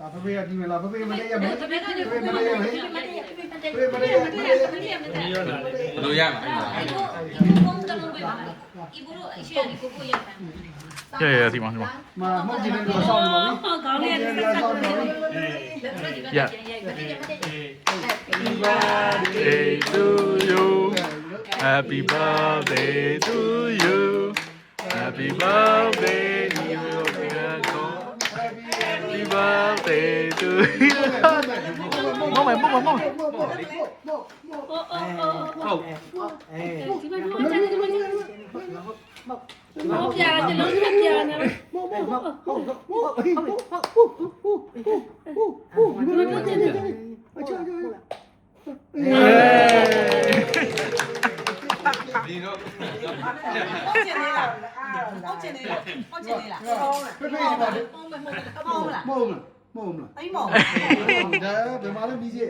ဒါဖေဖေကဒီမလားဖေဖေမလေးရမယ်ဖေဖေမလေးရမယ်ဖေဖေမလေးရမယ် လိုရမှာ 耶，地方地方。 မဟုတ်ကြည့်နေတော့ဆောင်းနေပါပြီ ကောင်းလေးကဆောင်းနေပါပြီ Happy birthday to you. Happy birthday to you. Happy birthday to you. Happy birthday to you. Mong mày. ဟုတ်ပြာကျွန်တော်ပြာနေ ဒီတော့ ဟုတ်ချင်နေလားဟုတ်ချင်နေလား ဖေဖေကလည်း မဟုတ်လား မဟုတ်လား အိမ်မောင် ဒါဘယ်မှာလဲပြီးစီ